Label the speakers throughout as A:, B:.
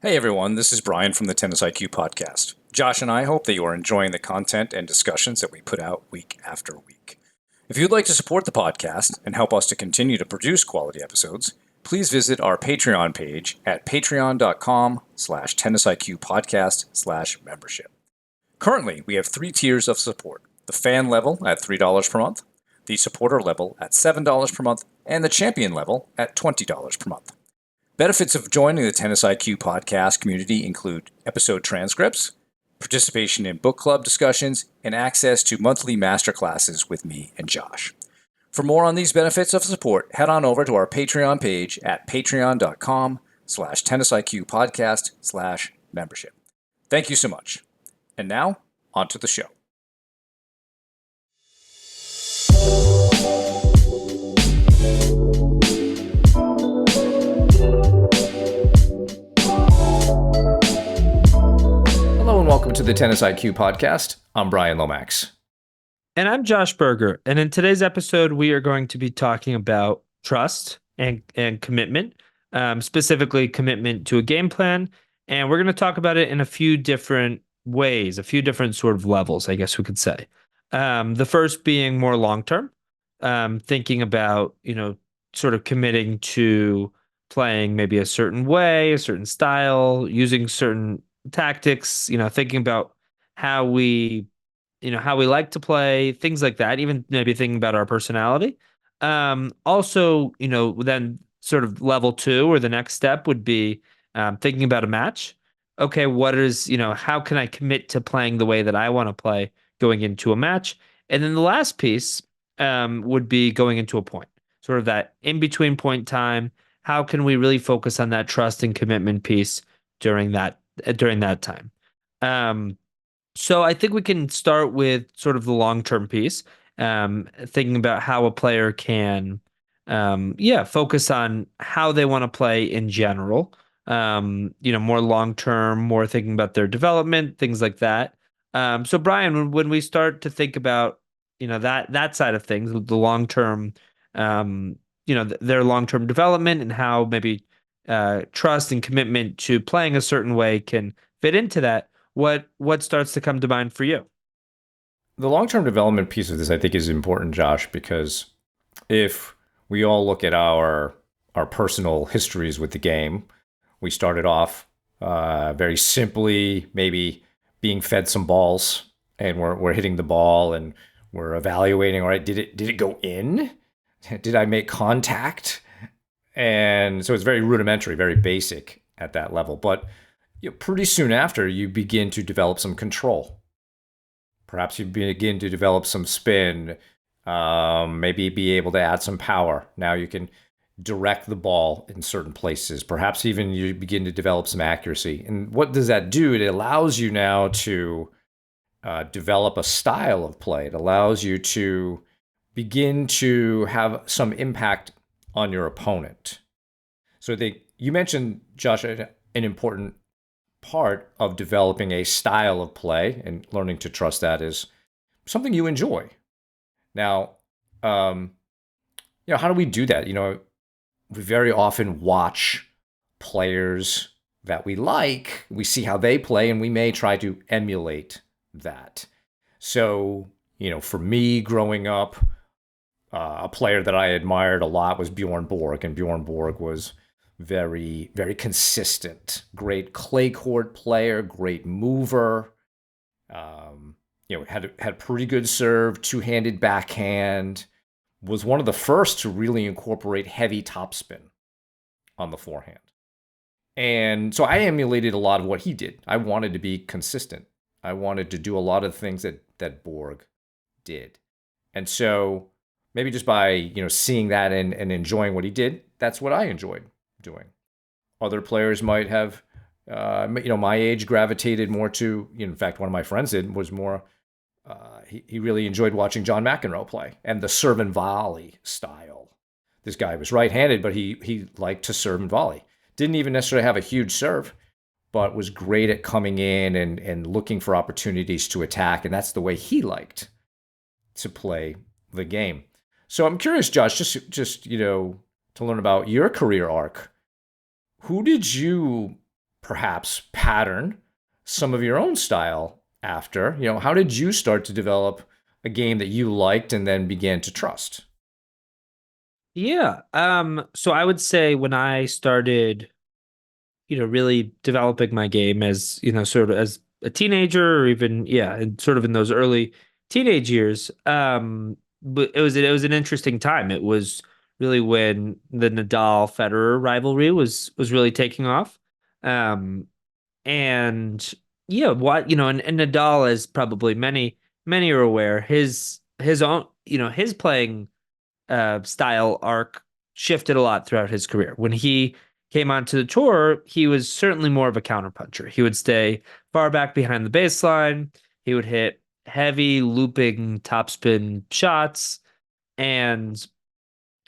A: Hey everyone, this is Brian from the Tennis IQ podcast. Josh and I hope that you are enjoying the content and discussions that we put out week after week. If you'd like to support the podcast and help us to continue to produce quality episodes, please visit our Patreon page at patreon.com/tennisiqpodcast/membership. Currently, we have 3 tiers of support: the fan level at $3 per month, the supporter level at $7 per month, and the champion level at $20 per month. Benefits of joining the Tennis IQ podcast community include episode transcripts, participation in book club discussions, and access to monthly masterclasses with me and Josh. For more on these benefits of support, head on over to our Patreon page at patreon.com/tennisiqpodcast/membership. Thank you so much. And now, on to the show. Hello and welcome to the Tennis IQ podcast. I'm Brian Lomax.
B: And I'm Josh Berger. And in today's episode, we are going to be talking about trust and commitment, specifically commitment to a game plan. And we're going to talk about it in a few different ways, a few different sort of levels, I guess we could say. The first being more long-term, thinking about, sort of committing to playing maybe a certain way, a certain style, using certain tactics, thinking about how we like to play, things like that, even maybe thinking about our personality. Also, then sort of level 2 or the next step would be thinking about a match. Okay, how can I commit to playing the way that I want to play going into a match? And then the last piece would be going into a point, sort of that in-between point time. How can we really focus on that trust and commitment piece during that time? So I think we can start with sort of the long-term piece, thinking about how a player can, focus on how they want to play in general. More long-term, more thinking about their development, things like that. So Brian, when we start to think about, that side of things, the long-term, their long-term development and how maybe trust and commitment to playing a certain way can fit into that. What starts to come to mind for you?
A: The long-term development piece of this, I think, is important, Josh, because if we all look at our personal histories with the game, we started off very simply, maybe being fed some balls, and we're hitting the ball, and we're evaluating. All right, did it go in? Did I make contact? And so it's very rudimentary, very basic at that level, but pretty soon after, you begin to develop some control. Perhaps you begin to develop some spin, maybe be able to add some power. Now you can direct the ball in certain places. Perhaps even you begin to develop some accuracy. And what does that do? It allows you now to develop a style of play. It allows you to begin to have some impact on your opponent. So you mentioned, Josh, an important part of developing a style of play and learning to trust that is something you enjoy. Now, how do we do that? We very often watch players that we like, we see how they play, and we may try to emulate that. So, for me growing up, a player that I admired a lot was Bjorn Borg, and Bjorn Borg was very, very consistent. Great clay court player, great mover. Had pretty good serve, two-handed backhand. Was one of the first to really incorporate heavy topspin on the forehand. And so I emulated a lot of what he did. I wanted to be consistent. I wanted to do a lot of things that Borg did. And so maybe just by seeing that and enjoying what he did, that's what I enjoyed doing. Other players might have, my age gravitated more to, in fact, one of my friends was more, he really enjoyed watching John McEnroe play and the serve and volley style. This guy was right-handed, but he liked to serve and volley. Didn't even necessarily have a huge serve, but was great at coming in and looking for opportunities to attack. And that's the way he liked to play the game. So I'm curious, Josh, just to learn about your career arc. Who did you perhaps pattern some of your own style after? How did you start to develop a game that you liked and then began to trust?
B: Yeah. So I would say when I started, really developing my game as, sort of as a teenager or even, yeah, and sort of in those early teenage years, but it was an interesting time. It was really when the Nadal Federer rivalry was really taking off. Um, and yeah, and Nadal, as probably many are aware, his own, his playing style arc shifted a lot throughout his career. When he came onto the tour, he was certainly more of a counterpuncher. He would stay far back behind the baseline. He would hit heavy looping topspin shots. And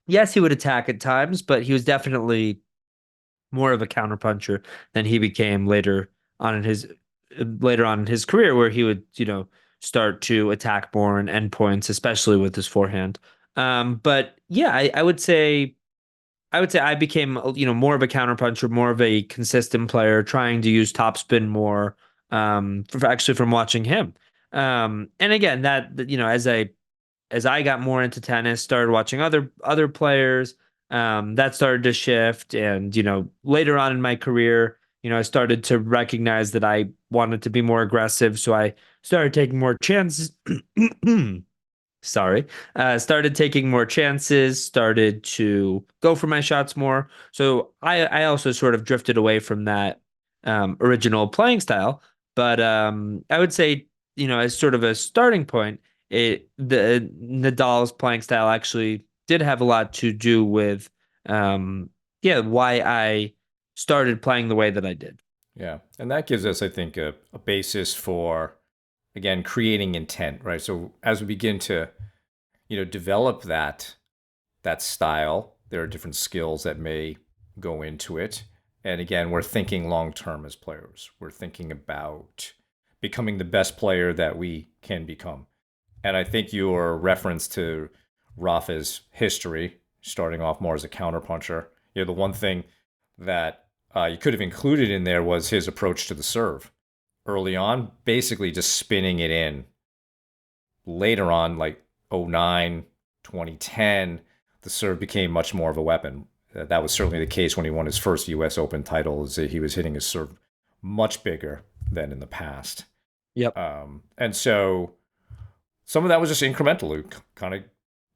B: yes, he would attack at times, but he was definitely more of a counterpuncher than he became later on in his career, where he would, start to attack more and endpoints, especially with his forehand. But yeah, I would say I became, more of a counterpuncher, more of a consistent player, trying to use topspin more, actually from watching him. And again, as I got more into tennis, started watching other players, that started to shift. And, later on in my career, I started to recognize that I wanted to be more aggressive. So I started taking more chances. Sorry. Started taking more chances, started to go for my shots more. So I also sort of drifted away from that original playing style. But I would say, as sort of a starting point, the Nadal's playing style actually did have a lot to do with yeah, why I started playing the way that I did.
A: Yeah. And that gives us, I think, a basis for, again, creating intent, right? So as we begin to, develop that style, there are different skills that may go into it. And again, we're thinking long term as players. We're thinking about becoming the best player that we can become. And I think your reference to Rafa's history, starting off more as a counterpuncher, the one thing that you could have included in there was his approach to the serve early on, basically just spinning it in. Later on, like '09, 2010, the serve became much more of a weapon. That was certainly the case when he won his first US Open title, is that he was hitting his serve much bigger than in the past.
B: Yep.
A: And so some of that was just incremental, kind of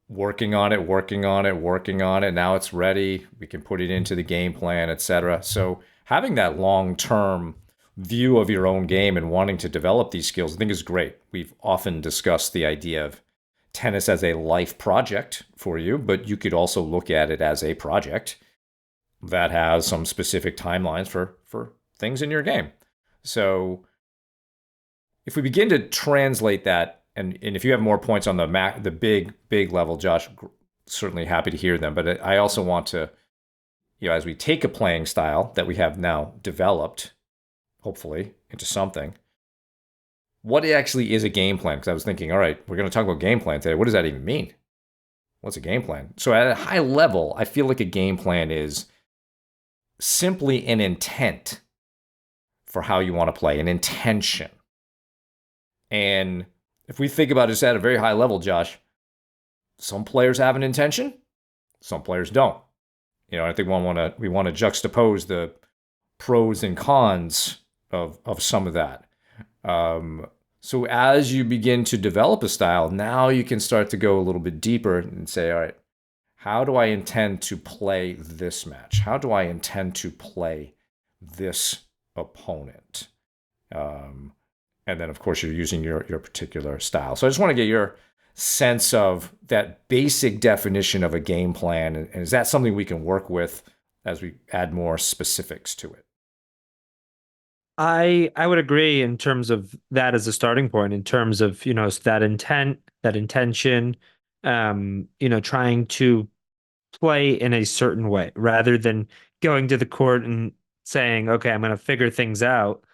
A: working on it, working on it, working on it. Now it's ready. We can put it into the game plan, etc. So having that long-term view of your own game and wanting to develop these skills, I think is great. We've often discussed the idea of tennis as a life project for you, but you could also look at it as a project that has some specific timelines for things in your game. So if we begin to translate that, and if you have more points on the big level, Josh, certainly happy to hear them. But I also want to, as we take a playing style that we have now developed, hopefully, into something, what actually is a game plan? Because I was thinking, all right, we're going to talk about game plan today. What does that even mean? What's a game plan? So at a high level, I feel like a game plan is simply an intent for how you want to play, an intention. And if we think about this at a very high level, Josh, some players have an intention, some players don't. I think we want to juxtapose the pros and cons of some of that. So as you begin to develop a style, now you can start to go a little bit deeper and say, all right, how do I intend to play this match? How do I intend to play this opponent? And then, of course, you're using your particular style. So I just want to get your sense of that basic definition of a game plan. And is that something we can work with as we add more specifics to it?
B: I would agree in terms of that as a starting point, in terms of, that intent, that intention, trying to play in a certain way rather than going to the court and saying, okay, I'm going to figure things out.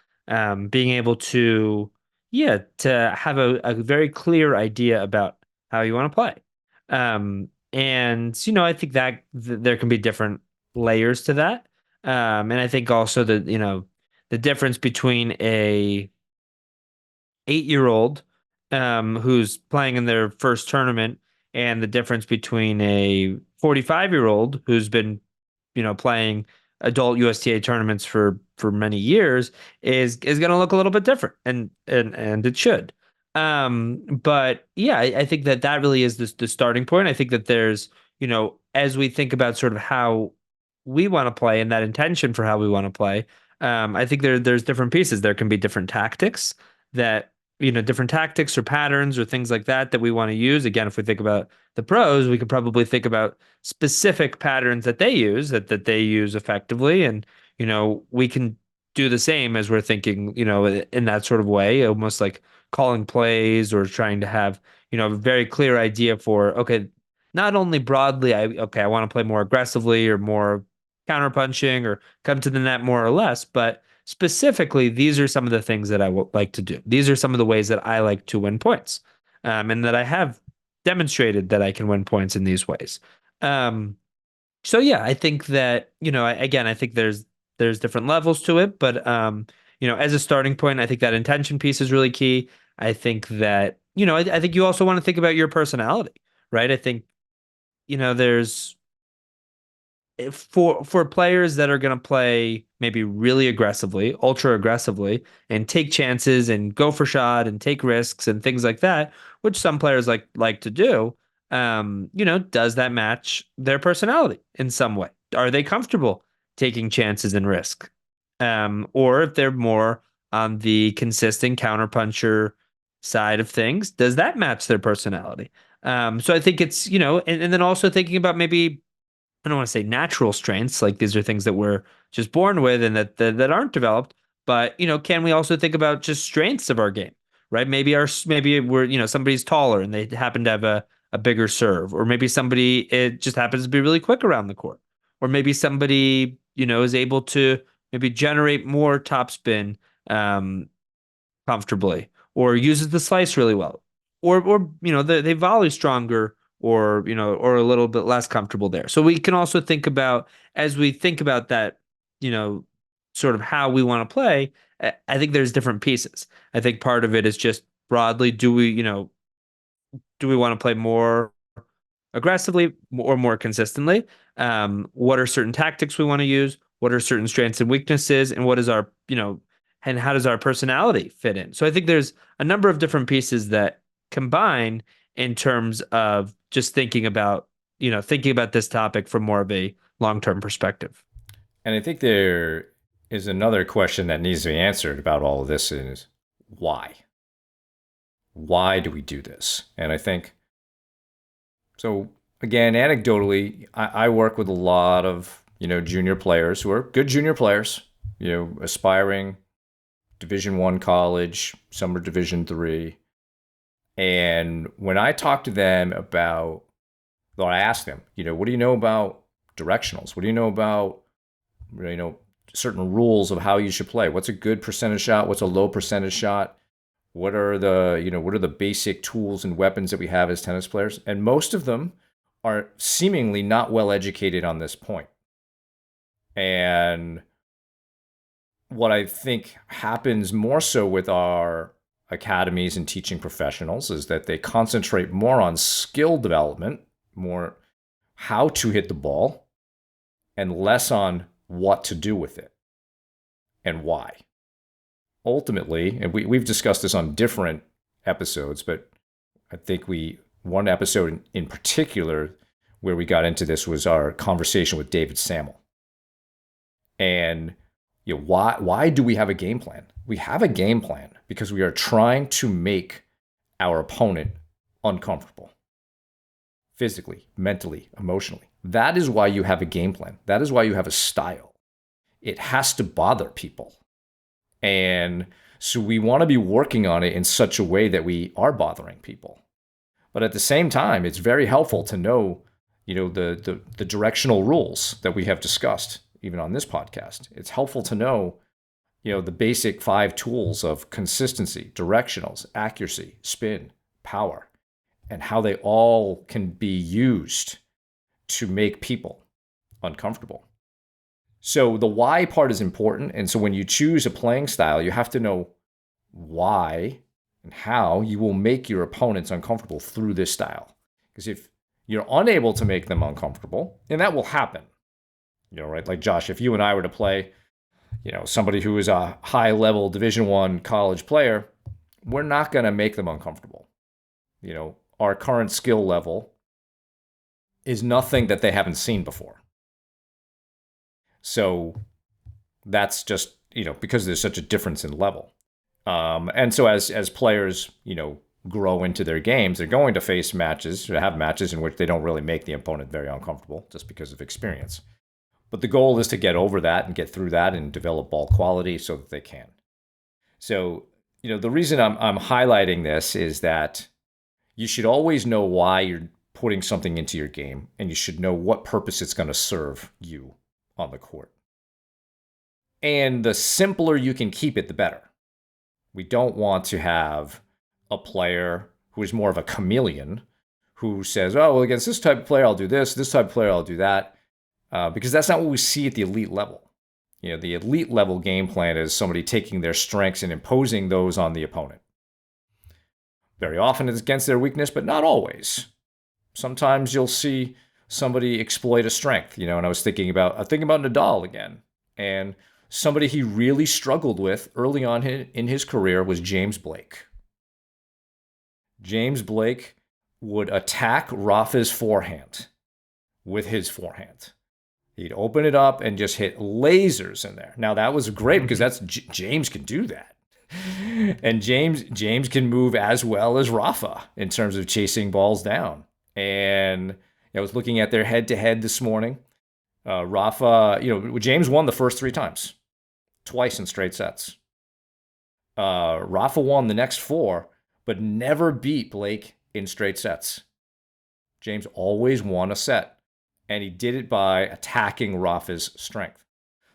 B: Being able to, yeah, to have a very clear idea about how you want to play. And, I think that there can be different layers to that. And I think also that, the difference between a 8-year-old who's playing in their first tournament and the difference between a 45-year-old who's been, playing adult USTA tournaments for many years is going to look a little bit different, and it should. But yeah, I think that really is the starting point. I think that there's, as we think about sort of how we want to play and that intention for how we want to play, I think there's different pieces. There can be different tactics that, different tactics or patterns or things like that we want to use. Again, if we think about the pros, we could probably think about specific patterns that they use that they use effectively. And, we can do the same as we're thinking, in that sort of way, almost like calling plays or trying to have, a very clear idea for, okay, not only broadly, I want to play more aggressively or more counterpunching or come to the net more or less, but specifically, these are some of the things that I would like to do. These are some of the ways that I like to win points, and that I have demonstrated that I can win points in these ways. Um, so yeah, I think that, again, I think there's different levels to it, but as a starting point, I think that intention piece is really key. I think that, I think you also want to think about your personality, right? I think, there's for players that are going to play maybe really aggressively, ultra aggressively, and take chances and go for shot and take risks and things like that, which some players like to do. Does that match their personality in some way? Are they comfortable taking chances and risk? Or if they're more on the consistent counterpuncher side of things, does that match their personality? So I think it's, and then also thinking about maybe, I don't want to say natural strengths, like these are things that we're just born with and that aren't developed. But can we also think about just strengths of our game, right? Maybe we're, somebody's taller and they happen to have a bigger serve, or maybe somebody, it just happens to be really quick around the court, or maybe somebody, is able to maybe generate more topspin um, comfortably, or uses the slice really well, or they volley stronger, or or a little bit less comfortable there. So we can also think about, as we think about that, you know, sort of how we want to play. I think there's different pieces. I think part of it is just broadly, do we want to play more aggressively or more consistently? What are certain tactics we want to use? What are certain strengths and weaknesses? And what is our, and how does our personality fit in? So I think there's a number of different pieces that combine in terms of just thinking about this topic from more of a long-term perspective.
A: And I think there is another question that needs to be answered about all of this is why? Why do we do this? And I think, so again, anecdotally, I work with a lot of, junior players who are good junior players, aspiring Division I college, some are Division III. And when I talk to them about, well, I ask them, what do you know about directionals? What do you know about, certain rules of how you should play? What's a good percentage shot? What's a low percentage shot? What are the basic tools and weapons that we have as tennis players? And most of them are seemingly not well educated on this point. And what I think happens more so with our academies and teaching professionals is that they concentrate more on skill development, more how to hit the ball, and less on what to do with it and why. Ultimately, and we've discussed this on different episodes, but I think one episode in particular where we got into this was our conversation with David Sammel. And why do we have a game plan? We have a game plan because we are trying to make our opponent uncomfortable. Physically, mentally, emotionally. That is why you have a game plan. That is why you have a style. It has to bother people. And so we want to be working on it in such a way that we are bothering people. But at the same time, it's very helpful to know, the directional rules that we have discussed, even on this podcast. It's helpful to know, the basic 5 tools of consistency, directionals, accuracy, spin, power, and how they all can be used to make people uncomfortable. So the why part is important. And so when you choose a playing style, you have to know why and how you will make your opponents uncomfortable through this style. Because if you're unable to make them uncomfortable, and that will happen, right? Like Josh, if you and I were to play, somebody who is a high level Division I college player, we're not going to make them uncomfortable. Our current skill level is nothing that they haven't seen before. So that's just, because there's such a difference in level. And so as players, grow into their games, they're going to face matches, or have matches in which they don't really make the opponent very uncomfortable just because of experience. But the goal is to get over that and get through that and develop ball quality so that they can. So, the reason I'm highlighting this is that you should always know why you're putting something into your game, and you should know what purpose it's going to serve you on the court. And the simpler you can keep it, the better. We don't want to have a player who is more of a chameleon who says, oh, well, against this type of player, I'll do this type of player, I'll do that. Because that's not what we see at the elite level. The elite level game plan is somebody taking their strengths and imposing those on the opponent. Very often it's against their weakness, but not always. Sometimes you'll see somebody exploit a strength, and I was thinking about Nadal again. And somebody he really struggled with early on in his career was James Blake. James Blake would attack Rafa's forehand with his forehand. He'd open it up and just hit lasers in there. Now that was great because that's James can do that. And James can move as well as Rafa in terms of chasing balls down. And I was looking at their head-to-head this morning. Rafa, James won the first 3 times, twice in straight sets. Rafa won the next 4, but never beat Blake in straight sets. James always won a set, and he did it by attacking Rafa's strength.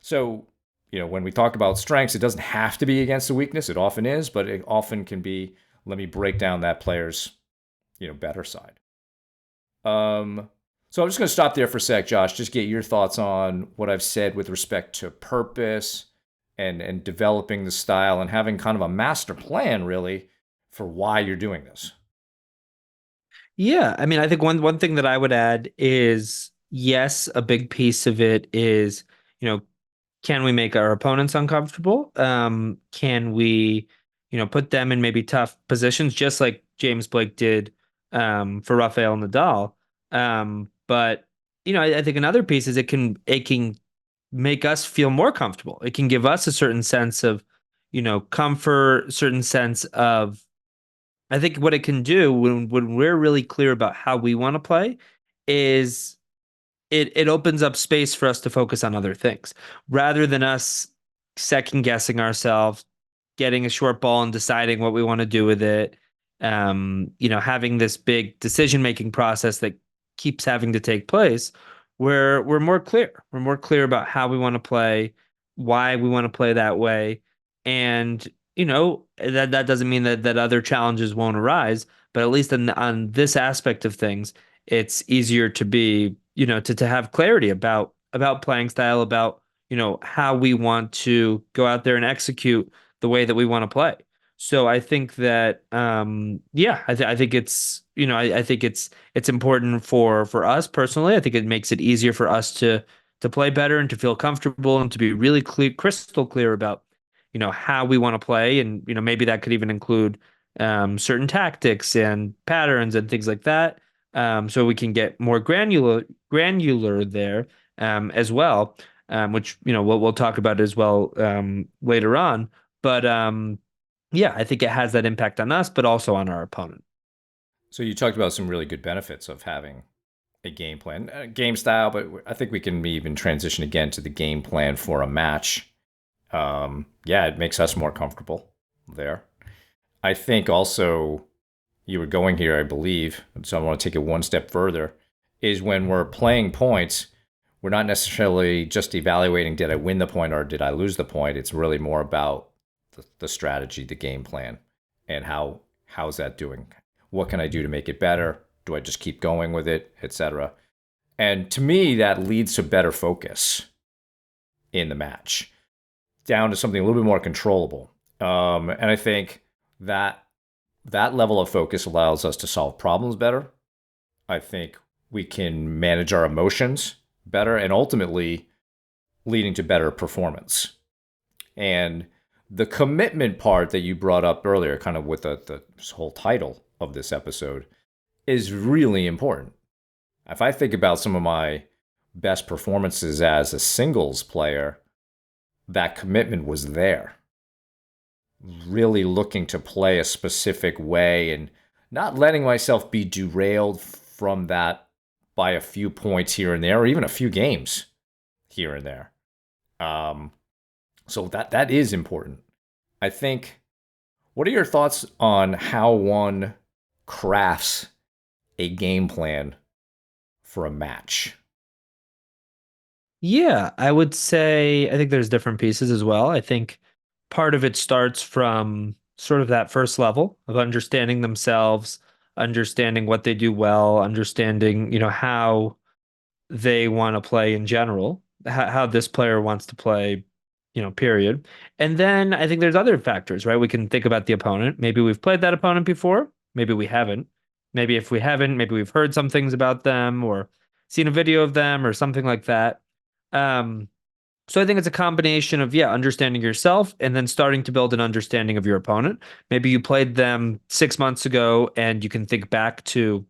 A: So, when we talk about strengths, it doesn't have to be against a weakness. It often is, but it often can be, let me break down that player's, better side. So I'm just going to stop there for a sec, Josh, just get your thoughts on what I've said with respect to purpose and developing the style and having kind of a master plan, really, for why you're doing this.
B: Yeah, I mean, I think one thing that I would add is, yes, a big piece of it is, can we make our opponents uncomfortable? Can we, put them in maybe tough positions, just like James Blake did for Rafael Nadal. But I think another piece is it can make us feel more comfortable. It can give us a certain sense of, comfort, certain sense of. I think what it can do when we're really clear about how we want to play is it opens up space for us to focus on other things rather than us second guessing ourselves, getting a short ball and deciding what we want to do with it. Having this big decision making process that keeps having to take place, where we're more clear. We're more clear about how we want to play, why we want to play that way, and that doesn't mean that other challenges won't arise, but at least on this aspect of things, it's easier to be, to have clarity about playing style, about, how we want to go out there and execute the way that we want to play. So I think that, I think it's, I think it's important for us personally. I think it makes it easier for us to play better and to feel comfortable and to be really clear, crystal clear about, how we want to play. And, maybe that could even include certain tactics and patterns and things like that. So we can get more granular there as well, which, we'll talk about as well later on. But I think it has that impact on us, but also on our opponent.
A: So you talked about some really good benefits of having a game plan, game style, but I think we can even transition again to the game plan for a match. It makes us more comfortable there. I think also you were going here, I believe, so I want to take it one step further, is when we're playing points, we're not necessarily just evaluating, did I win the point or did I lose the point? It's really more about the strategy, the game plan, and how's that doing? What can I do to make it better? Do I just keep going with it, etc.? And to me, that leads to better focus. in the match, down to something a little bit more controllable. And I think that that level of focus allows us to solve problems better. I think we can manage our emotions better and ultimately leading to better performance. And the commitment part that you brought up earlier, kind of with the whole title of this episode, is really important. If I think about some of my best performances as a singles player, that commitment was there. Really looking to play a specific way and not letting myself be derailed from that by a few points here and there, or even a few games here and there. Um, so that is important. I think. What are your thoughts on how one crafts a game plan for a match?
B: Yeah, I would say I think there's different pieces as well. I think part of it starts from sort of that first level of understanding themselves, understanding what they do well, understanding, how they want to play in general, how this player wants to play, period. And then I think there's other factors, right? We can think about the opponent. Maybe we've played that opponent before, maybe we haven't. Maybe if we haven't, maybe we've heard some things about them or seen a video of them or something like that. Um, so I think it's a combination of, yeah, understanding yourself and then starting to build an understanding of your opponent. Maybe you played them 6 months ago and you can think back to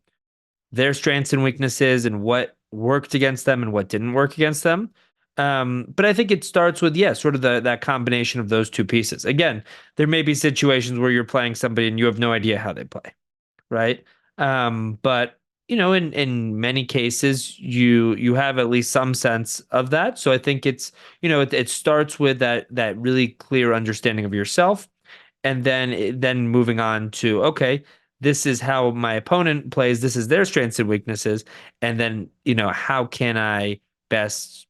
B: their strengths and weaknesses and what worked against them and what didn't work against them. But I think it starts with, yeah, sort of that combination of those two pieces. Again, there may be situations where you're playing somebody and you have no idea how they play, right? But in many cases, you have at least some sense of that. So I think it's it starts with that really clear understanding of yourself, and then moving on to, okay, this is how my opponent plays, this is their strengths and weaknesses, and then how can I best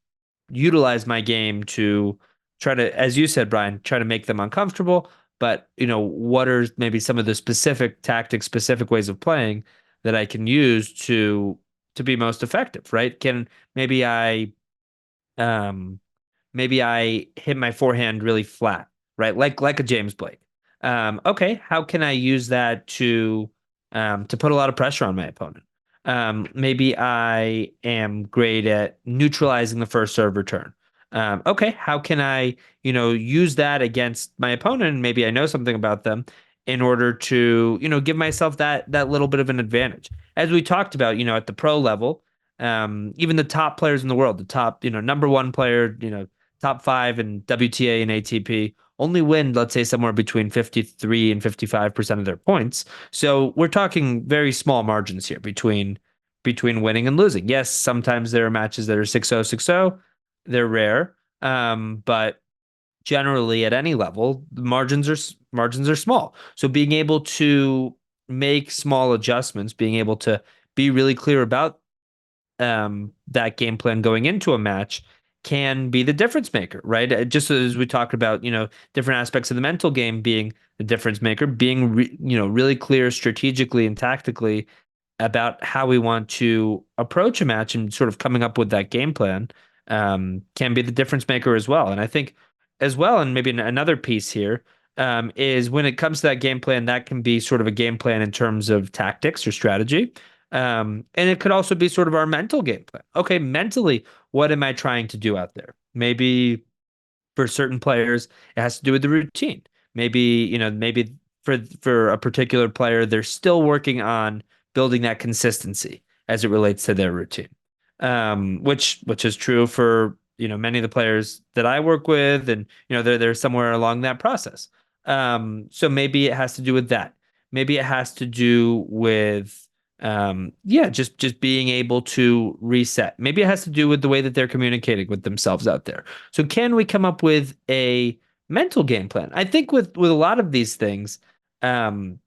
B: utilize my game to try to, as you said, Brian, try to make them uncomfortable. But what are maybe some of the specific tactics, specific ways of playing that I can use to be most effective, right? Can maybe I um maybe I hit my forehand really flat, right? Like a James Blake. Okay, how can I use that to put a lot of pressure on my opponent? Maybe I am great at neutralizing the first serve return. Okay, how can I, use that against my opponent? And maybe I know something about them in order to, give myself that little bit of an advantage. As we talked about, at the pro level, even the top players in the world, the top, number one player, top five in WTA and ATP only win, let's say, somewhere between 53 and 55% of their points. So we're talking very small margins here between winning and losing. Yes, sometimes there are matches that are 6-0, 6-0. They're rare. But generally at any level, the margins are small. So being able to make small adjustments, being able to be really clear about that game plan going into a match can be the difference maker, right? Just as we talked about, different aspects of the mental game being the difference maker, being really clear strategically and tactically about how we want to approach a match and sort of coming up with that game plan can be the difference maker as well. And I think as well, and maybe another piece here is when it comes to that game plan, that can be sort of a game plan in terms of tactics or strategy. And it could also be sort of our mental game plan. Okay, mentally, what am I trying to do out there? Maybe for certain players, it has to do with the routine. Maybe for a particular player, they're still working on building that consistency as it relates to their routine. Which is true for many of the players that I work with, and they're somewhere along that process. So maybe it has to do with that. Maybe it has to do with yeah, just being able to reset. Maybe it has to do with the way that they're communicating with themselves out there. So can we come up with a mental game plan? I think with a lot of these things, um,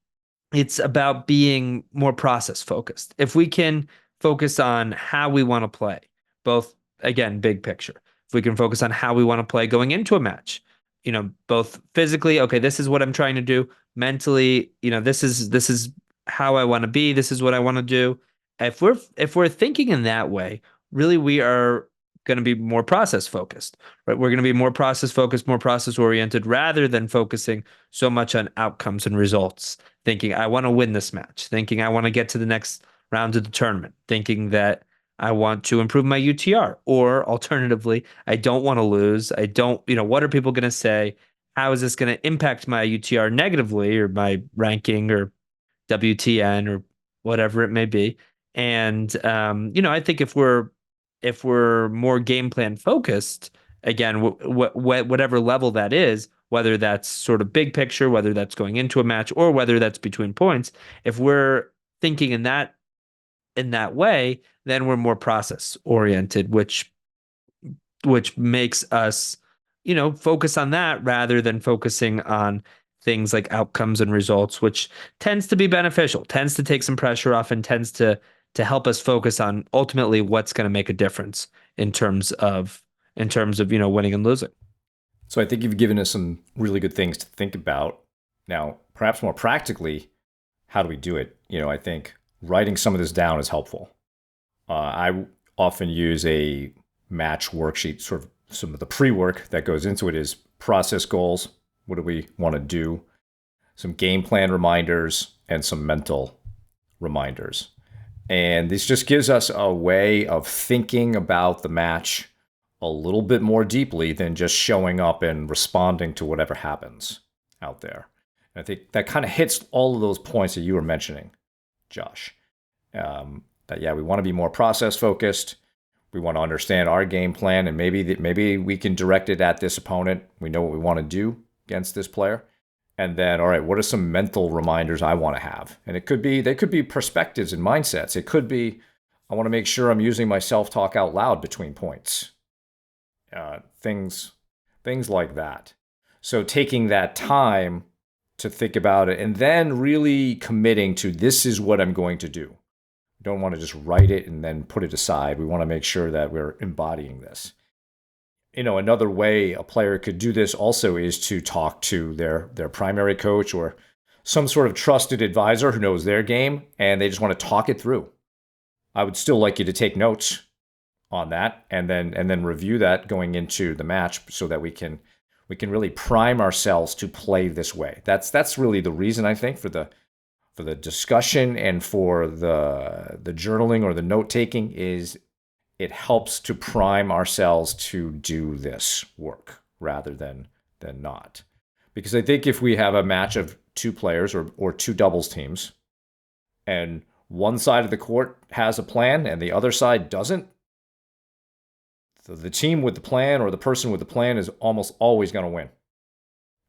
B: it's about being more process focused. If we can focus on how we want to play, both again, big picture. If we can focus on how we want to play going into a match, both physically, okay, this is what I'm trying to do. Mentally, this is how I want to be. This is what I want to do. If we're thinking in that way, really we are going to be more process focused, right? We're going to be more process focused, more process oriented rather than focusing so much on outcomes and results, thinking I want to win this match, thinking I want to get to the next round of the tournament, thinking that I want to improve my UTR, or alternatively, I don't want to lose. I don't, what are people going to say? How is this going to impact my UTR negatively or my ranking or WTN or whatever it may be? And I think if we're more game plan focused, again, whatever level that is, whether that's sort of big picture, whether that's going into a match, or whether that's between points, if we're thinking in that way, then we're more process oriented, which makes us, focus on that rather than focusing on things like outcomes and results, which tends to be beneficial, tends to take some pressure off, and tends to help us focus on ultimately what's going to make a difference in terms of winning and losing.
A: So I think you've given us some really good things to think about. Now, perhaps more practically, how do we do it? I think writing some of this down is helpful. I often use a match worksheet, sort of some of the pre-work that goes into it is process goals. What do we want to do? Some game plan reminders and some mental reminders. And this just gives us a way of thinking about the match a little bit more deeply than just showing up and responding to whatever happens out there. And I think that kind of hits all of those points that you were mentioning, Josh. That we want to be more process focused. We want to understand our game plan, and maybe we can direct it at this opponent. We know what we want to do against this player. And then, all right, what are some mental reminders I want to have? And they could be perspectives and mindsets. It could be, I want to make sure I'm using my self-talk out loud between points. Things like that. So taking that time to think about it and then really committing to this is what I'm going to do. We don't want to just write it and then put it aside. We want to make sure that we're embodying this. Another way a player could do this also is to talk to their primary coach or some sort of trusted advisor who knows their game, and they just want to talk it through. I would still like you to take notes on that and then review that going into the match so that we can really prime ourselves to play this way. That's really the reason, I think, for the discussion and for the journaling or the note taking is it helps to prime ourselves to do this work rather than not. Because I think if we have a match of two players or two doubles teams and one side of the court has a plan and the other side doesn't, the team with the plan or the person with the plan is almost always going to win.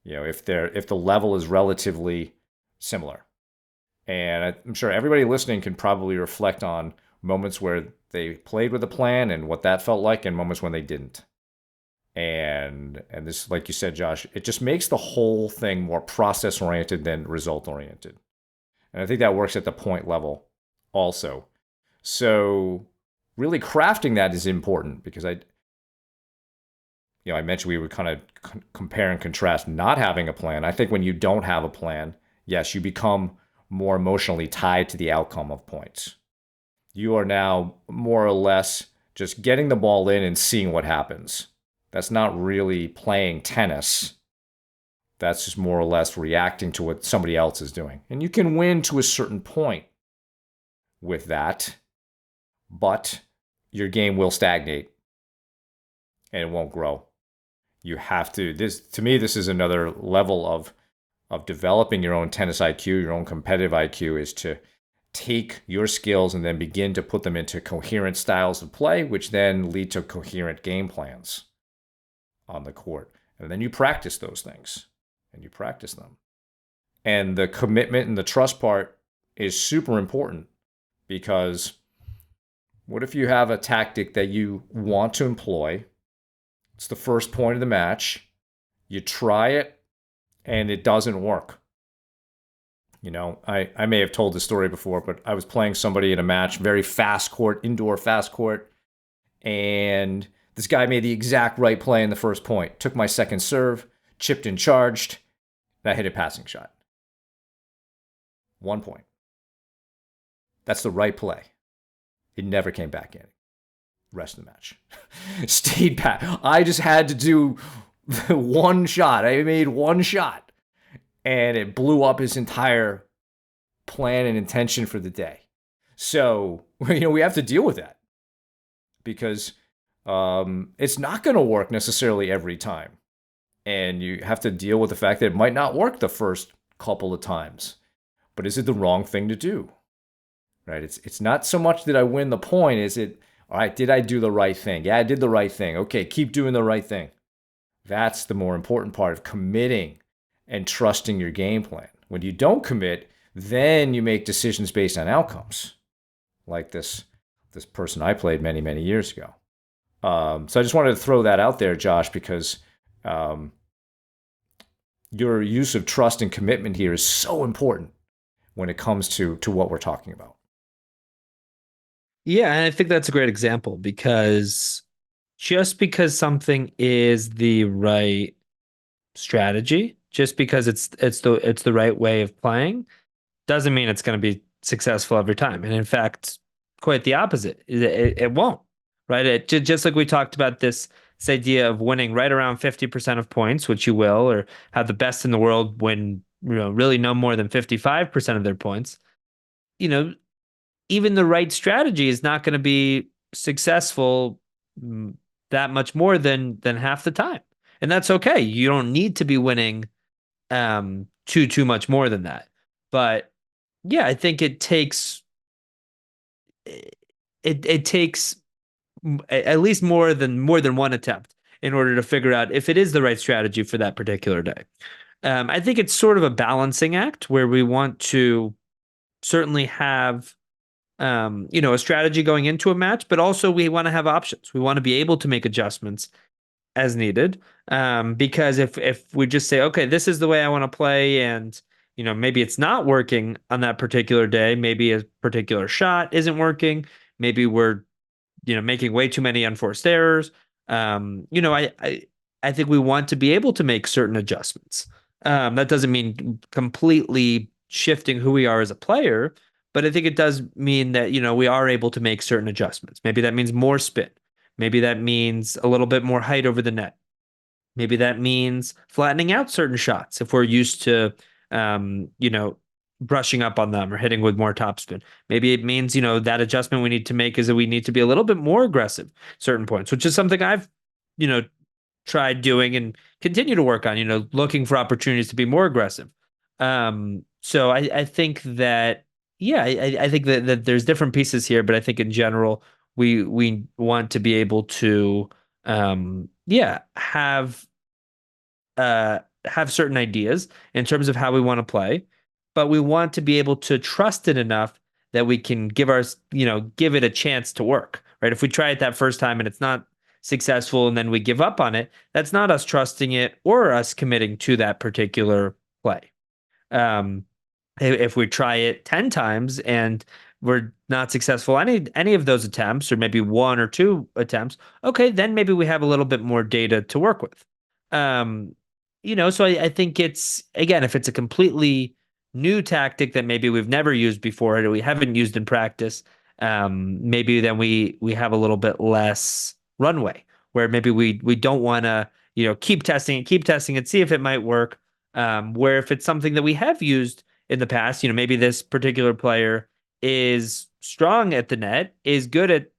A: If the level is relatively similar. And I'm sure everybody listening can probably reflect on moments where they played with a plan and what that felt like, and moments when they didn't. And this, like you said, Josh, it just makes the whole thing more process oriented than result oriented. And I think that works at the point level also. So really crafting that is important because I mentioned we would kind of compare and contrast not having a plan. I think when you don't have a plan, yes, you become more emotionally tied to the outcome of points. You are now more or less just getting the ball in and seeing what happens. That's not really playing tennis. That's just more or less reacting to what somebody else is doing. And you can win to a certain point with that, but your game will stagnate and it won't grow. You have to, to me, this is another level of developing your own tennis IQ, your own competitive IQ, is to take your skills and then begin to put them into coherent styles of play, which then lead to coherent game plans on the court. And then you practice those things and you practice them. And the commitment and the trust part is super important because what if you have a tactic that you want to employ? It's the first point of the match. You try it and it doesn't work. I may have told this story before, but I was playing somebody in a match, very fast court, indoor fast court. And this guy made the exact right play in the first point. Took my second serve, chipped and charged, and I hit a passing shot. 1 point. That's the right play. It never came back in. Rest of the match. Stayed pat. I just had to do one shot. I made one shot, and it blew up his entire plan and intention for the day. So, we have to deal with that because it's not going to work necessarily every time. And you have to deal with the fact that it might not work the first couple of times. But is it the wrong thing to do? Right? It's not so much that I win the point. Is it, all right, did I do the right thing? Yeah, I did the right thing. Okay, keep doing the right thing. That's the more important part of committing and trusting your game plan. When you don't commit, then you make decisions based on outcomes, like this person I played many, many years ago. So I just wanted to throw that out there, Josh, because your use of trust and commitment here is so important when it comes to what we're talking about.
B: Yeah, and I think that's a great example because just because something is the right strategy, just because it's the right way of playing, doesn't mean it's going to be successful every time. And in fact, quite the opposite. It won't, right? Just like we talked about this idea of winning right around 50% of points, which you will, or have the best in the world win, really no more than 55% of their points. Even the right strategy is not going to be successful that much more than half the time. And that's okay. You don't need to be winning too much more than that. But yeah, I think it takes at least more than one attempt in order to figure out if it is the right strategy for that particular day. I think it's sort of a balancing act where we want to certainly have a strategy going into a match, but also we want to have options. We want to be able to make adjustments as needed. Because if we just say, okay, this is the way I want to play, and maybe it's not working on that particular day, maybe a particular shot isn't working, maybe we're making way too many unforced errors. I think we want to be able to make certain adjustments. That doesn't mean completely shifting who we are as a player, but I think it does mean that we are able to make certain adjustments. Maybe that means more spin. Maybe that means a little bit more height over the net. Maybe that means flattening out certain shots if we're used to, brushing up on them or hitting with more topspin. Maybe it means, that adjustment we need to make is that we need to be a little bit more aggressive certain points, which is something I've, tried doing and continue to work on, looking for opportunities to be more aggressive. So I think that, yeah, I think that there's different pieces here, but I think in general, we want to be able to, have certain ideas in terms of how we want to play, but we want to be able to trust it enough that we can give it a chance to work, right? If we try it that first time and it's not successful and then we give up on it, that's not us trusting it or us committing to that particular play. If we try it 10 times and we're not successful any of those attempts, or maybe one or two attempts, okay, then maybe we have a little bit more data to work with. So I think it's, again, if it's a completely new tactic that maybe we've never used before or we haven't used in practice, maybe then we have a little bit less runway, where maybe we don't want to keep testing it, see if it might work. Where if it's something that we have used in the past, maybe this particular player is strong at the net, is good at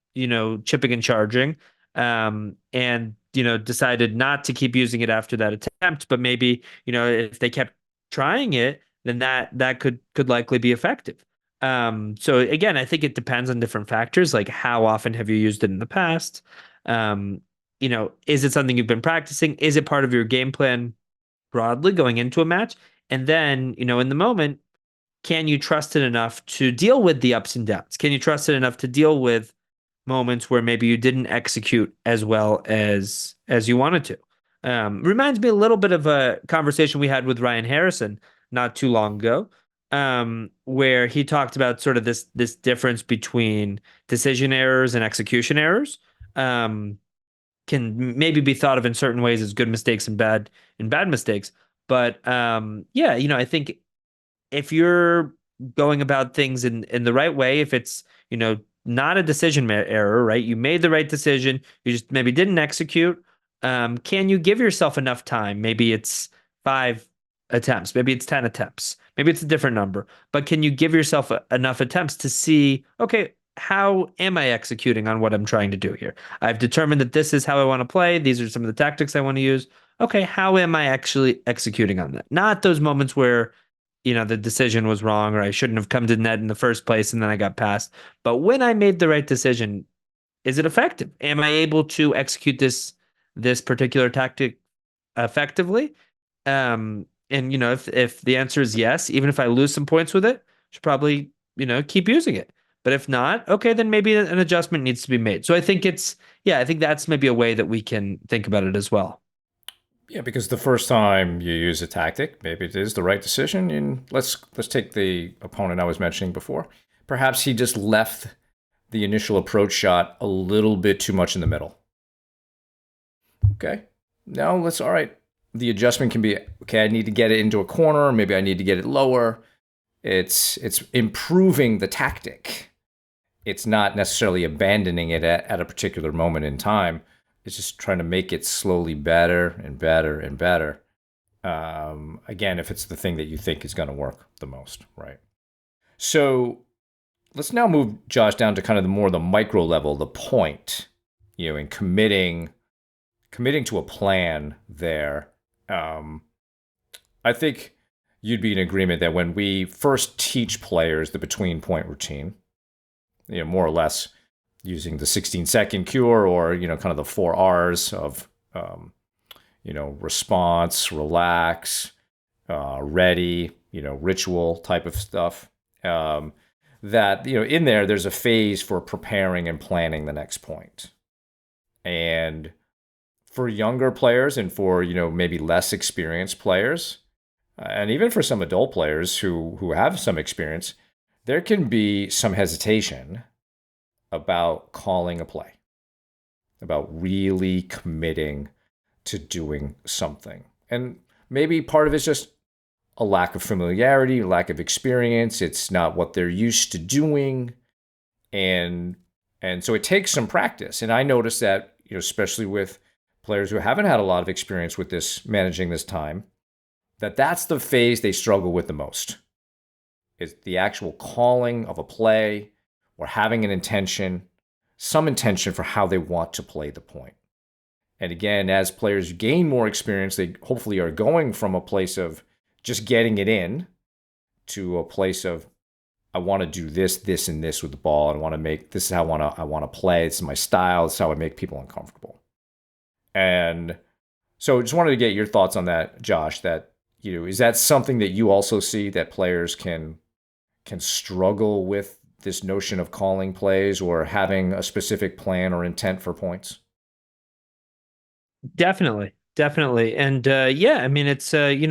B: chipping and charging, and decided not to keep using it after that attempt, but maybe if they kept trying it, then that could likely be effective. So again, I think it depends on different factors, like how often have you used it in the past? Is it something you've been practicing? Is it part of your game plan broadly going into a match? And then, in the moment, can you trust it enough to deal with the ups and downs? Can you trust it enough to deal with moments where maybe you didn't execute as well as you wanted to? Reminds me a little bit of a conversation we had with Ryan Harrison not too long ago, where he talked about sort of this difference between decision errors and execution errors. Can maybe be thought of in certain ways as good mistakes and bad mistakes. But I think if you're going about things in the right way, if it's not a error, right? You made the right decision. You just maybe didn't execute. Can you give yourself enough time? Maybe it's 5 attempts. Maybe it's 10 attempts. Maybe it's a different number. But can you give yourself enough attempts to see, okay, how am I executing on what I'm trying to do here? I've determined that this is how I want to play. These are some of the tactics I want to use. Okay, how am I actually executing on that? Not those moments where, the decision was wrong or I shouldn't have come to net in the first place and then I got passed. But when I made the right decision, is it effective? Am I able to execute this particular tactic effectively? And if the answer is yes, even if I lose some points with it, I should probably, keep using it. But if not, okay, then maybe an adjustment needs to be made. So I think that's maybe a way that we can think about it as well.
A: Yeah, because the first time you use a tactic, maybe it is the right decision. And let's take the opponent I was mentioning before. Perhaps he just left the initial approach shot a little bit too much in the middle. Okay. Now all right. The adjustment can be, okay, I need to get it into a corner, maybe I need to get it lower. It's improving the tactic. It's not necessarily abandoning it at a particular moment in time. It's just trying to make it slowly better and better and better. Again, if it's the thing that you think is going to work the most, right? So let's now move, Josh, down to kind of the micro level, the point, in committing to a plan there. I think you'd be in agreement that when we first teach players the between point routine, more or less using the 16-second cure or, kind of the 4 Rs of, response, relax, ready, ritual type of stuff. That, in there's a phase for preparing and planning the next point. And for younger players and for, maybe less experienced players, and even for some adult players who have some experience, there can be some hesitation about calling a play, about really committing to doing something. And maybe part of it's just a lack of familiarity, lack of experience. It's not what they're used to doing. And so it takes some practice. And I noticed that, especially with players who haven't had a lot of experience with managing this time, that's the phase they struggle with the most. Is the actual calling of a play or having some intention for how they want to play the point. And again, as players gain more experience, they hopefully are going from a place of just getting it in to a place of, I want to do this, this, and this with the ball. And this is how I want to play. This is my style. This is how I make people uncomfortable. And so just wanted to get your thoughts on that, Josh, that, is that something that you also see that players can struggle with this notion of calling plays or having a specific plan or intent for points?
B: Definitely. And I mean, it's a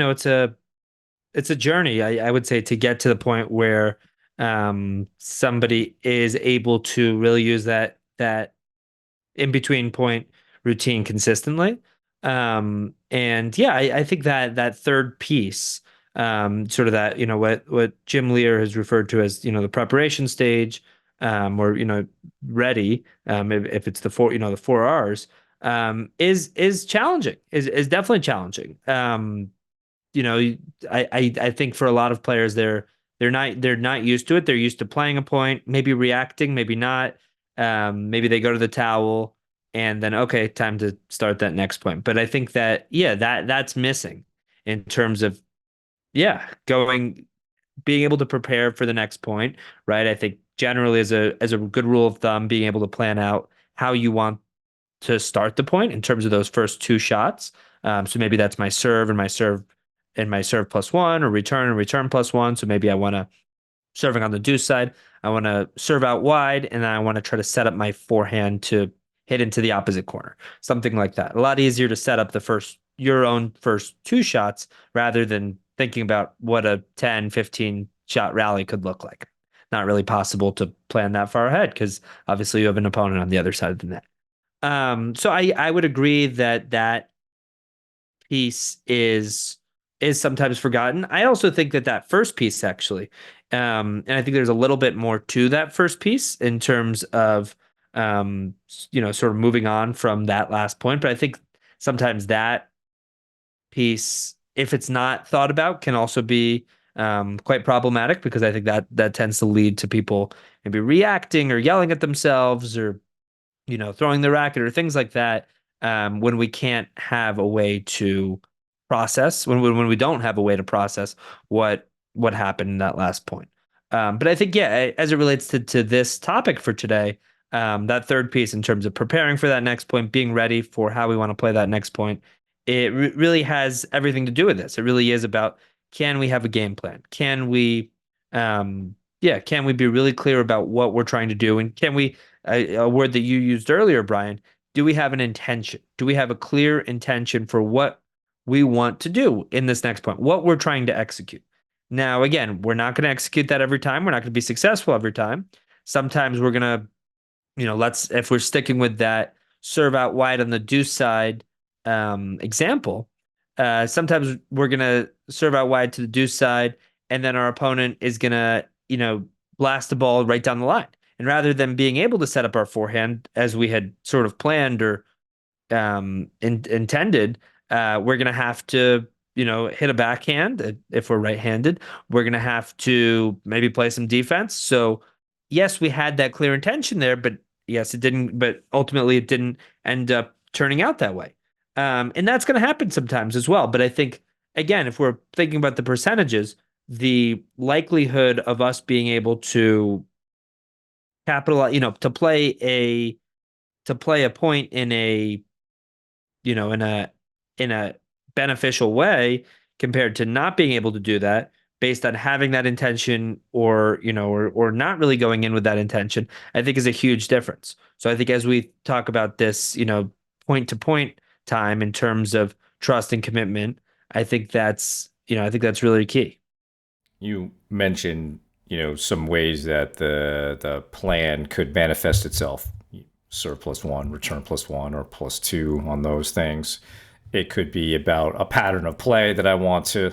B: journey, I would say, to get to the point where somebody is able to really use that in between point routine consistently. And I think that third piece, sort of that, what Jim Lear has referred to as, the preparation stage, or, ready, if it's the 4 Rs, is challenging, is definitely challenging. I think for a lot of players, they're not used to it. They're used to playing a point, maybe reacting, maybe not. Maybe they go to the towel and then, okay, time to start that next point. But I think that's missing in terms of, being able to prepare for the next point, right? I think generally as a good rule of thumb, being able to plan out how you want to start the point in terms of those first 2 shots. So maybe that's my serve and my serve +1, or return and return +1. So maybe I want to, serving on the deuce side, I want to serve out wide, and then I want to try to set up my forehand to hit into the opposite corner, something like that. A lot easier to set up your own first 2 shots rather than thinking about what a 10, 15 shot rally could look like. Not really possible to plan that far ahead because obviously you have an opponent on the other side of the net. So I would agree that piece is is sometimes forgotten. I also think that that first piece actually, and I think there's a little bit more to that first piece in terms of, sort of moving on from that last point. But I think sometimes that piece, if it's not thought about, can also be quite problematic because I think that that tends to lead to people maybe reacting or yelling at themselves or throwing the racket or things like that, when we can't have a way to process, when we don't have a way to process what happened in that last point. But I think, yeah, as it relates to this topic for today, that third piece in terms of preparing for that next point, being ready for how we want to play that next point, it really has everything to do with this. It really is about, can we have a game plan? Can we be really clear about what we're trying to do? And can we, a word that you used earlier, Brian, do we have an intention? Do we have a clear intention for what we want to do in this next point, what we're trying to execute? Now, again, we're not going to execute that every time. We're not going to be successful every time. Sometimes we're going to, if we're sticking with that serve out wide on the deuce side example, sometimes we're going to serve out wide to the deuce side, and then our opponent is going to, blast the ball right down the line. And rather than being able to set up our forehand as we had sort of planned or intended, we're going to have to, hit a backhand if we're right-handed. We're going to have to maybe play some defense. So, yes, we had that clear intention there, but yes, it didn't. But ultimately, it didn't end up turning out that way. And that's going to happen sometimes as well. But I think, again, if we're thinking about the percentages, the likelihood of us being able to capitalize, to play a point in a, in a beneficial way compared to not being able to do that based on having that intention or, or not really going in with that intention, I think is a huge difference. So I think as we talk about this, point to point time in terms of trust and commitment, I think that's really key.
A: You mentioned, some ways that the plan could manifest itself. Serve +1, return +1, or +2 on those things. It could be about a pattern of play that I want to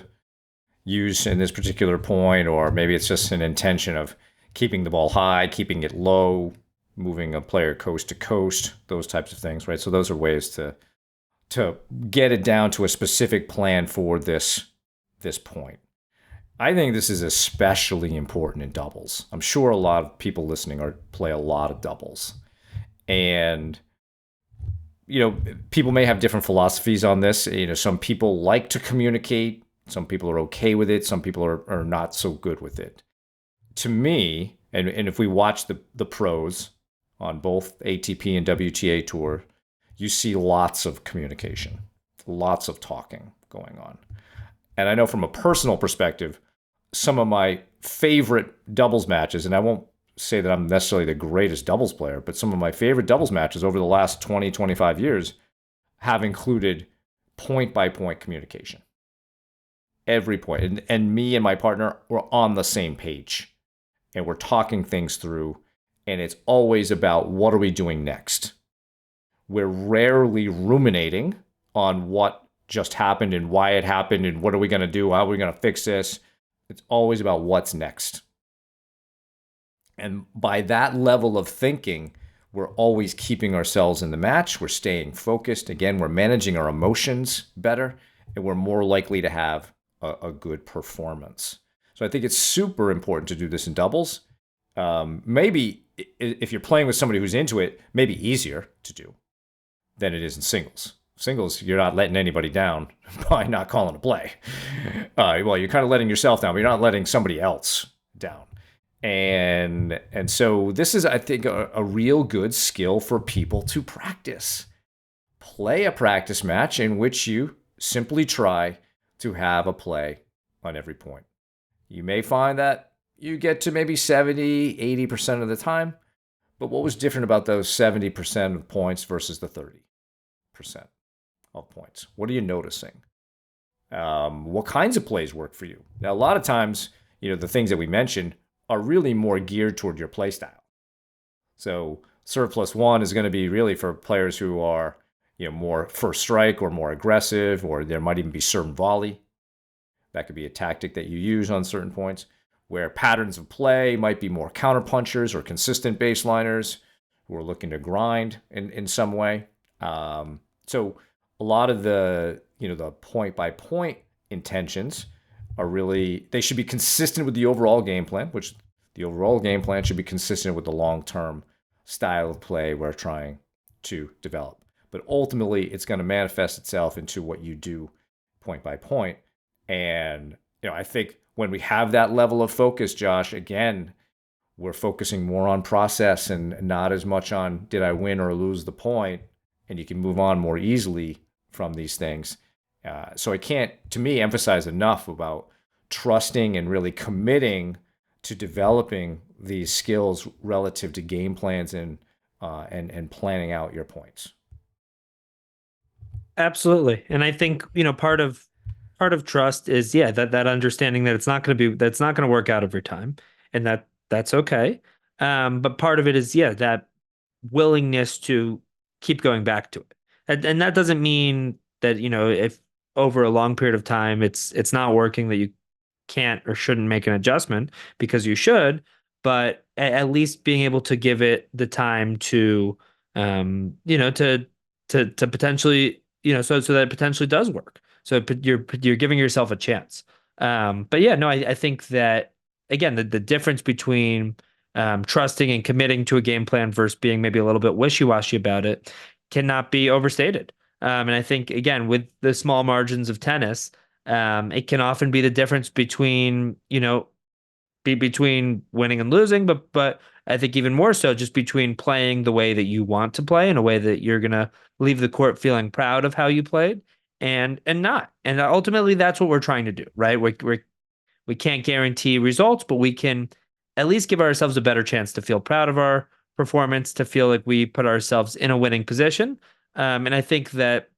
A: use in this particular point, or maybe it's just an intention of keeping the ball high, keeping it low, moving a player coast to coast, those types of things, right? So those are ways to get it down to a specific plan for this point. I think this is especially important in doubles. I'm sure a lot of people listening play a lot of doubles. And people may have different philosophies on this. Some people like to communicate. Some people are okay with it. Some people are not so good with it. To me, and if we watch the pros on both ATP and WTA Tour, you see lots of communication, lots of talking going on. And I know from a personal perspective, some of my favorite doubles matches, and I won't say that I'm necessarily the greatest doubles player, but some of my favorite doubles matches over the last 20, 25 years have included point by point communication. Every point. And me and my partner were on the same page. And we're talking things through. And it's always about what are we doing next. We're rarely ruminating on what just happened and why it happened and what are we going to do? How are we going to fix this? It's always about what's next. And by that level of thinking, we're always keeping ourselves in the match. We're staying focused. Again, we're managing our emotions better, and we're more likely to have a good performance. So I think it's super important to do this in doubles. Maybe if you're playing with somebody who's into it, maybe easier to do than it is in singles. Singles, you're not letting anybody down by not calling a play. Well, you're kind of letting yourself down, but you're not letting somebody else down. And so this is, I think, a real good skill for people to practice. Play a practice match in which you simply try to have a play on every point. You may find that you get to maybe 70, 80% of the time, but what was different about those 70% of points versus the 30% of points? What are you noticing? What kinds of plays work for you? Now, a lot of times, the things that we mentioned are really more geared toward your play style. So serve +1 is going to be really for players who are, more first strike or more aggressive, or there might even be serve and volley. That could be a tactic that you use on certain points, where patterns of play might be more counterpunchers or consistent baseliners who are looking to grind in some way. So a lot of the point by point intentions are really, they should be consistent with the overall game plan, which the overall game plan should be consistent with the long term style of play we're trying to develop. But ultimately, it's going to manifest itself into what you do point by point. And I think when we have that level of focus, Josh, again, we're focusing more on process and not as much on did I win or lose the point, and you can move on more easily from these things. So I can't, to me, emphasize enough about trusting and really committing to developing these skills relative to game plans and planning out your points.
B: Absolutely. And I think, part of trust is, that understanding that that's not going to work out every time, and that's okay. But part of it is, that willingness to keep going back to it. And that doesn't mean that, if over a long period of time it's not working, that you can't or shouldn't make an adjustment, because you should, but at least being able to give it the time to to potentially, so that it potentially does work. So you're giving yourself a chance. But yeah, no, I think that, again, the difference between trusting and committing to a game plan versus being maybe a little bit wishy-washy about it cannot be overstated. And I think, again, with the small margins of tennis, it can often be the difference between, between winning and losing, but I think even more so just between playing the way that you want to play, in a way that you're gonna leave the court feeling proud of how you played, and not. And ultimately, that's what we're trying to do, right? We can't guarantee results, but we can at least give ourselves a better chance to feel proud of our performance, to feel like we put ourselves in a winning position. And I think that,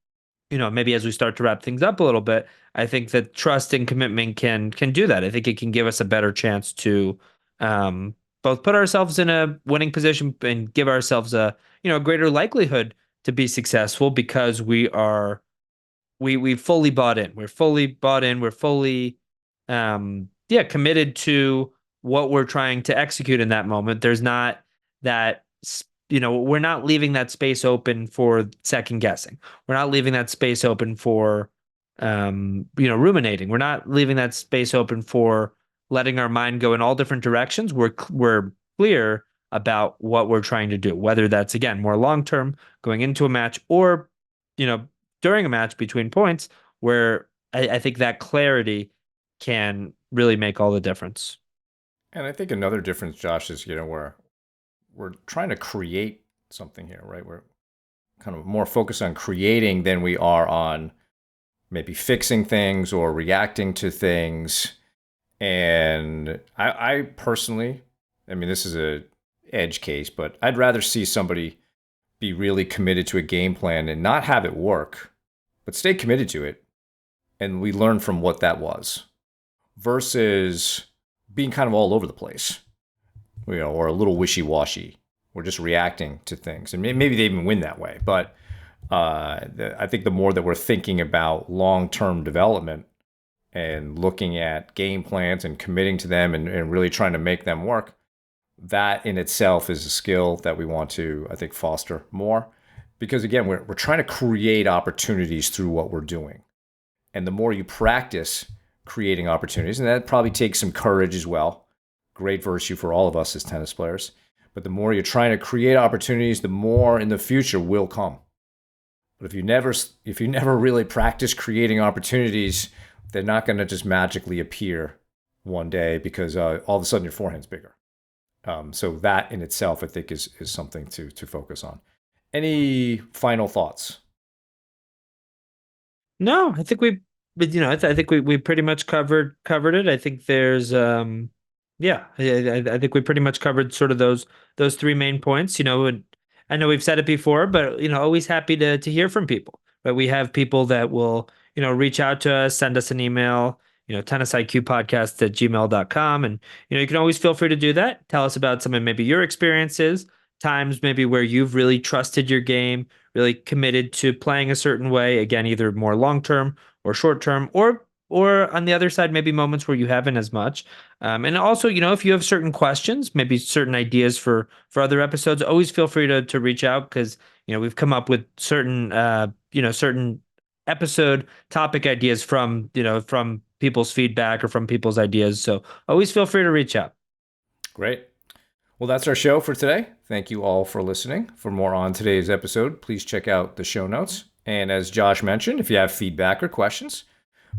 B: maybe as we start to wrap things up a little bit, I think that trust and commitment can do that. I think it can give us a better chance to both put ourselves in a winning position and give ourselves a greater likelihood to be successful, because we fully bought in. We're fully bought in. We're fully committed to what we're trying to execute in that moment. There's not that, we're not leaving that space open for second guessing. We're not leaving that space open for ruminating. We're not leaving that space open for letting our mind go in all different directions. We're clear about what we're trying to do, whether that's, again, more long term, going into a match, or during a match between points, where I think that clarity can really make all the difference.
A: And I think another difference, Josh, is we're trying to create something here, right? We're kind of more focused on creating than we are on maybe fixing things or reacting to things. And I personally, I mean, this is a edge case, but I'd rather see somebody be really committed to a game plan and not have it work, but stay committed to it, and we learn from what that was, versus being kind of all over the place, or a little wishy-washy. We're just reacting to things, and maybe they even win that way. But I think the more that we're thinking about long-term development and looking at game plans and committing to them and really trying to make them work, that in itself is a skill that we want to, I think, foster more. Because again, we're trying to create opportunities through what we're doing. And the more you practice creating opportunities, and that probably takes some courage as well, great virtue for all of us as tennis players, but the more you're trying to create opportunities, the more in the future will come. But if you never really practice creating opportunities, they're not going to just magically appear one day because all of a sudden your forehand's bigger. So that in itself, I think, is something to focus on. Any final thoughts?
B: No, I think I think we pretty much covered it. I think there's I think we pretty much covered sort of those three main points. And I know we've said it before, but always happy to hear from people. But we have people that will reach out to us, send us an email, tennisiqpodcast@gmail.com, and you can always feel free to do that. Tell us about some of maybe your experiences, times maybe where you've really trusted your game, really committed to playing a certain way, again, either more long term or short term, or or on the other side, maybe moments where you haven't as much. And also, if you have certain questions, maybe certain ideas for other episodes, always feel free to reach out because we've come up with certain episode topic ideas from people's feedback or from people's ideas. So always feel free to reach out.
A: Great. Well, that's our show for today. Thank you all for listening. For more on today's episode, please check out the show notes. And as Josh mentioned, if you have feedback or questions,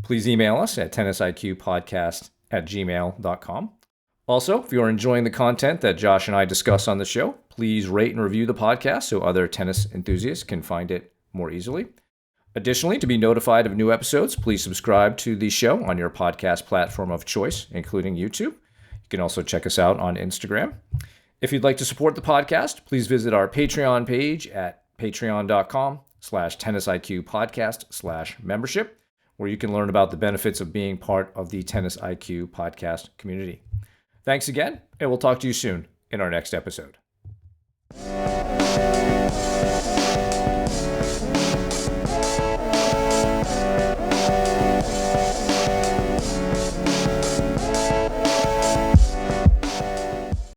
A: please email us at tennisiqpodcast@gmail.com. Also, if you're enjoying the content that Josh and I discuss on the show, please rate and review the podcast so other tennis enthusiasts can find it more easily. Additionally, to be notified of new episodes, please subscribe to the show on your podcast platform of choice, including YouTube. You can also check us out on Instagram. If you'd like to support the podcast, please visit our Patreon page at patreon.com/tennisiqpodcast/membership, where you can learn about the benefits of being part of the Tennis IQ podcast community. Thanks again, and we'll talk to you soon in our next episode.